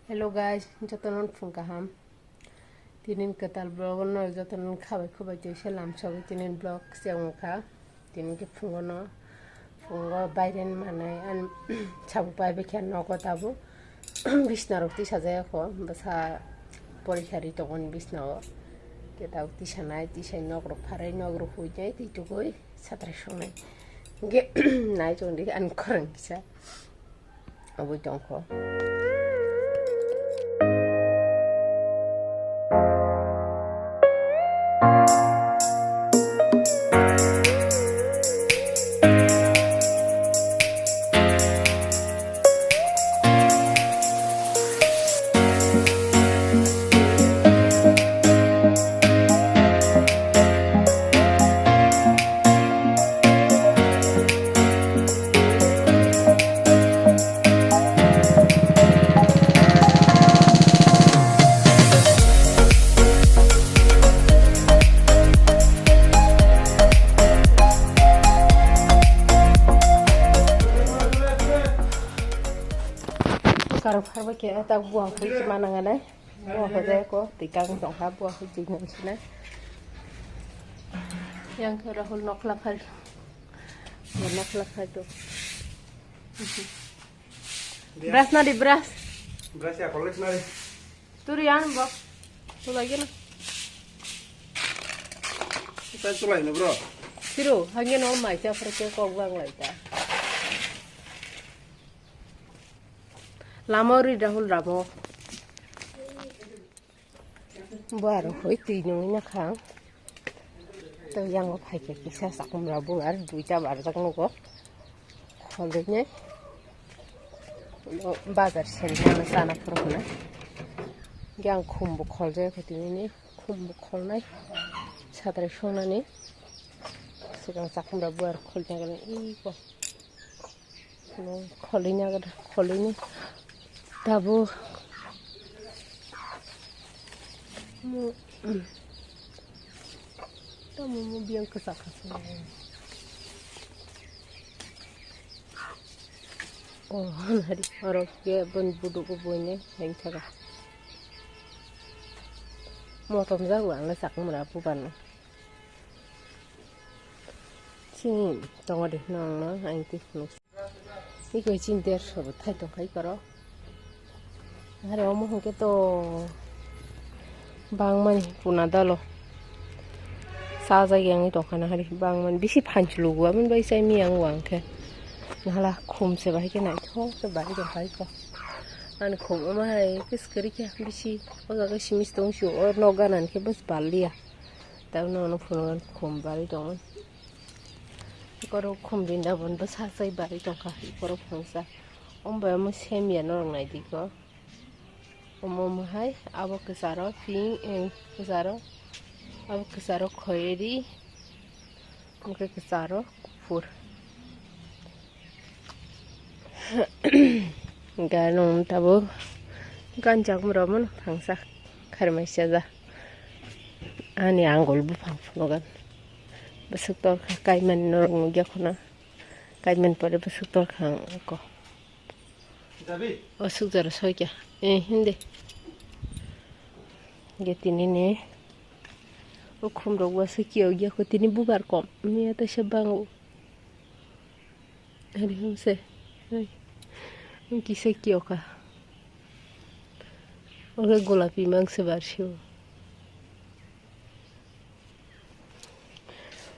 Hello guys, jotonon phung kaham. Tinin ketal blog no jotonon khabai khabai jese lam sabai tinin blog siang kha. Tinin ke phungono phungo bairen manai an chabu pai be khan no kotabu. Bisna rokti sajaya ko basa porikhari togon bisna o. Ketau ti sanai ti sai nogro pharai nogro hujai ti tukoi satra sonai. Ge nai jondi an korang kisa. Abu tongko. Kalau harus kita tahu buah kucing mana nggak buah kucing ko tikang tong ha buah kucing nang sini yang kerahul nok lakar tu beras nadi beras ya kolej nadi turian bok tu lagi na kita tulai na bro siru hangin all mai cha perke ko buang lai ta Lamori dahul ramo baru hoi tinung nya khang to yang phai ke kisa sakum rabu ar duita bar jak no ko khole bazar sen na sana prona yang khumbu kholje khotini khumbu kholnai sadre sonani sigang sakum rabu ar kholnya gale I ko no kholinya ga kholini Tabu, tamu mau biang kesakitan. Oh, hari orang ke bun buduk bubunya yang cakap. Mau tom jago ang nasak merapu pan. Sini, tunggu deh nang ang tifnus. Iko cinta sebut hai tong kai karo. Hari omong ke to bang man punada lo saja yang itu kan hari bang man bisi panjlu gua man bai sai miang wang ke nahala khum se bai ke naithok se bai ke bai ko an khum ma hai kis kari ke bisi oga ke simis tong shu or noganan ke bas balia ta no phun khum bai tong koro khum binda bon bas ha sai bai tong ka koro phangsa omba mo semia no ngai di ko Hai, abo kesaro ping kesaro abo kesaro khoiri muke kesaro kufur ganung tabo ganjak muramun phangsa kharmai saja ani angol bu phangfunogan besuk tor kaiman norong gyakona kaiman pore besuk tor khang ko David osuk jar soikya hindi getini ne okum ro wasa kiyo gya ko tini bugar kom mi ata shabangu hari humse ai unki se kiyo ka oge golapi mang se barshiu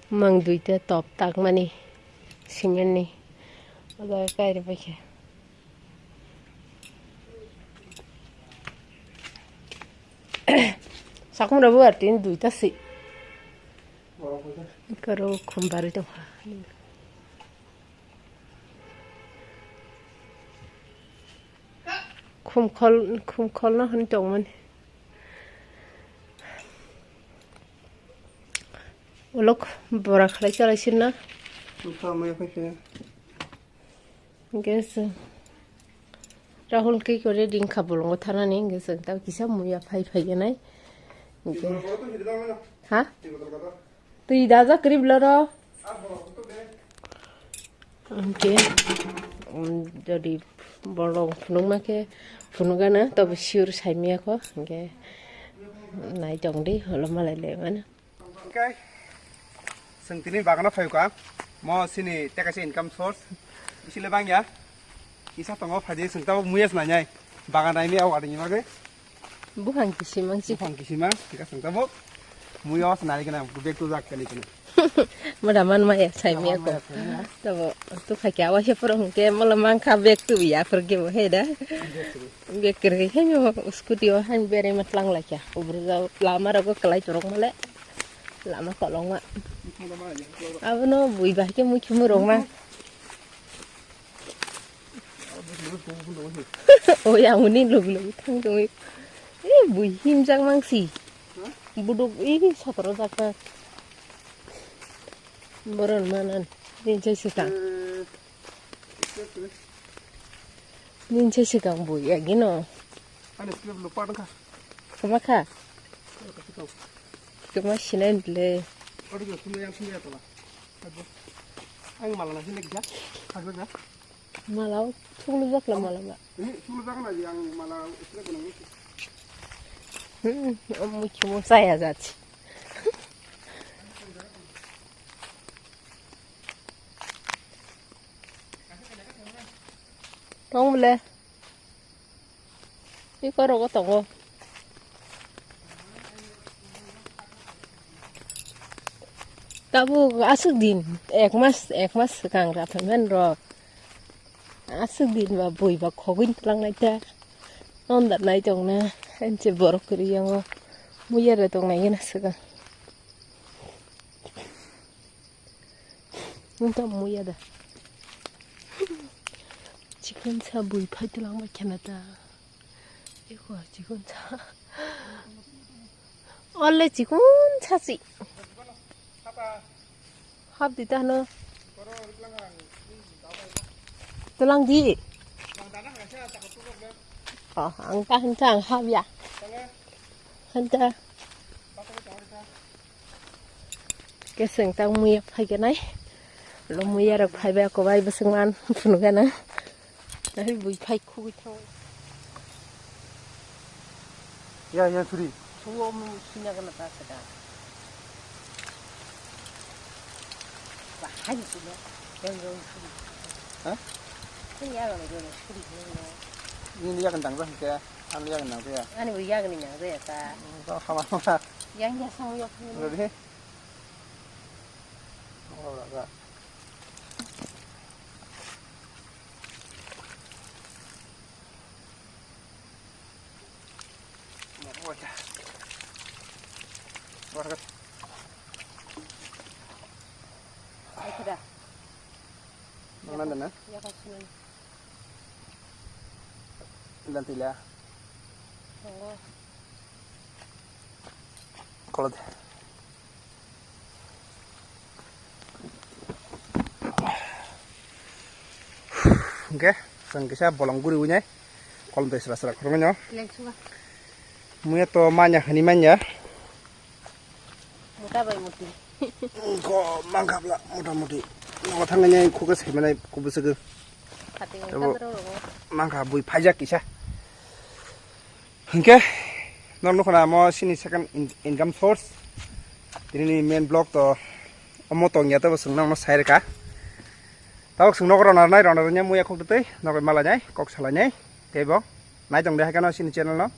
mang duita top tak mani simeni oga kai re bakhe Sakum rabu artin duita si. Karo khumbar to. Khum khol na han tong man. Olok bora khlai chalai sin na. Muka Muya phai Guess Rahul ke kore ding khabulong thana ni guess ta kisa Muya phai nai. Ha? Tu idaza krib laro. Okay. Jadi bolong nung make funugana to sure saimia ko ge nai jong di holo malai le mana Oke. Sentini bagan apa yuk Mo sini tekasi income source. Isi lebang ya. Isa tongo fadi sentau muyas nanya. Bagan ini awak ada nyimage. bukan kisimang sih Bukan kisima. Kita sentau muyas nanya kena. Bebek tu zak kali kena. madaman maya saimia ko to tu khakia wa she prong ke malamang kha bek tu ya pergi wo heda bek kerge henyo scooty wa han bere matlang la kya ubrza lama rago kelai corong male lama ko long ma abno bui ba ke mu khimu rong ma oh ya unin lug lug thang tu bui him jang mang si buduk ini satro jaka Boron manan, ninja sikang bu ya gino. Ada sebelum lupa dong kah? Kemaka? Kemasinan le. Orang itu semua yang sini atau lah? Ang malah nasi nek ya? Kagak ya? Malau, tunggu jak lah malam ba. Ini semua jangan aja yang malah istilah gunung itu. Cuma saya zat. Tong boleh. Ini kau rokok tong ko. Tabu asuk din, ek mas kang rapan men ro. Asuk din ba bui ba khogin lang nai ta. Non dat nai tong na, en che borok kri yang muya ra tong nai na saka. Unta muya da. 지금 차 무이 팔들랑 막혀놨다. 이거 지금 차. 원래 지금 차지. 합디다 너. 들랑디. 안가 한장 합이야. 한자. cái sừng tao mua phải cái này. Lo mua ra phải bé có vài bữa sừng ăn phụ cái này. Đấy bụi phai khui thôi. Ya ya suri. Semua musuhnya kena pasal dah. Bahaya tu lah. Yang suri. Hah? Ini ya kalau dia suri ni. Ini dia kentang tu ke? Anu dia kentang tu ya. Ani bui ya kena yang tu ya ta. Kau kemana? Yang ya sama ya. Berarti? Oh tak. Warga. Itu dah. Mana dana? Ya kasihan. Nanti lah. Oh. Kalau deh. Oke, sang kisah bolong guri punya. Kalau deh serasa kurangnya. Langsung. Muya to manya hanimanya. Muda bayi muti. Kok mangkap lah muda-mudi. Nama tangannya kuku segimana kubu segu. Kating kan terus. Mangkap bui pajak kisah. Oke, nonu kana mau sini second income source. Ini main block to omotongnya tuh senang mas saya kah. Tahu senang orang naik orang muya kok tuh, naik malanya, kok salahnya, tebong. Naik dong deh kan sini channel no.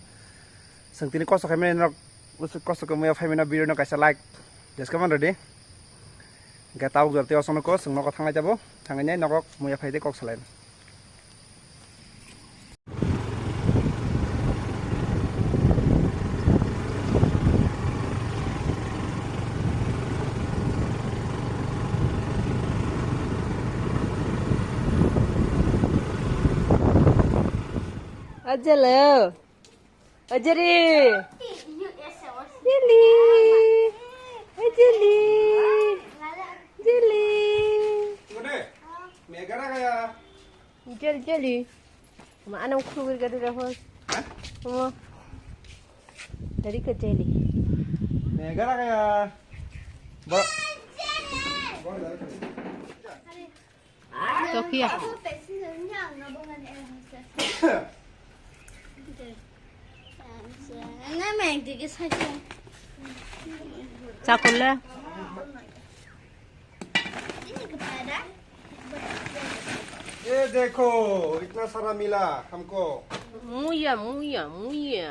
Sentini kosok kami nak kosok kami ya family video nak kasih like. Just come on ready. Gak tahu gerti osong nak kos, nak thang aja bo, thangnya nak muya family kok selain. Aja lo. Aja ri. Jeli. Jeli. Jeli. Mana? Megara kaya. Jeli. Mana ukhu bergadu rahos. Hah? Semua. Dari ke jeli. Megara kaya. Bor. Sofia. চাকলে ये देखो इतना सारा मिला हमको मुया मुया मुया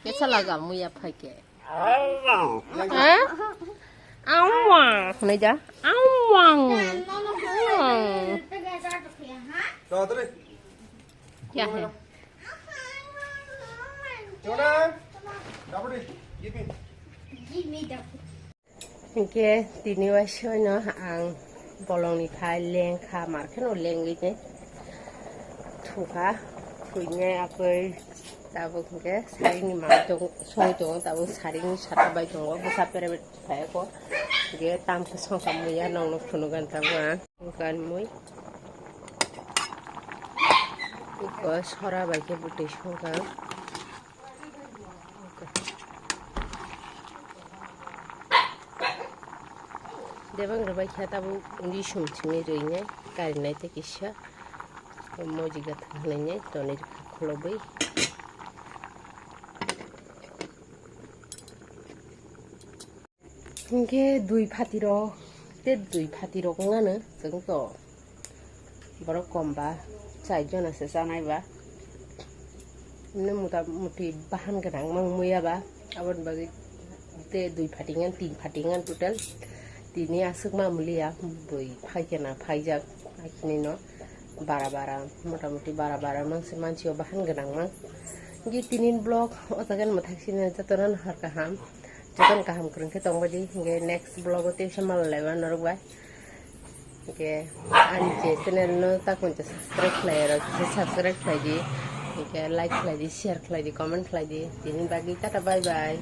कैसा लगा मुया खाई के आवां नहीं जा आवां तो अदरे क्या है चोड़ा डाबड़ी give me इनके तीनी वैसे ना आं bolongni phai leng kha marken o leng ini thuka thuine apai tabo ke saring ma dong soi dong tabo saring sata bai dong bo sapere phai ko ge tam ke song kam ya nong no phunu gan ta gan mui ko sora bai ke buti song ka Devang rabai kata bu undi shumtini roinya karena itu kisah mau juga tangannya tonir khwlai Hingga dui patiro ngana sengko baru komba cai jona sesanai ba ini muti bahan kenang mang muya ba awan bagi te dui patingan tin patingan total Tini asuk mulia bui phaikena phaijak akini no bara motamuti bara mang semancio bahan genang mang gi tinin blog otagan mathaksina jatonan har kaham kurang ke tongbadi nge next blog ote samal lewa norbai ke anje channel no ta kuncha subscribe lai di ke like lai di share lai di comment lai di tinin bagi tata bye bye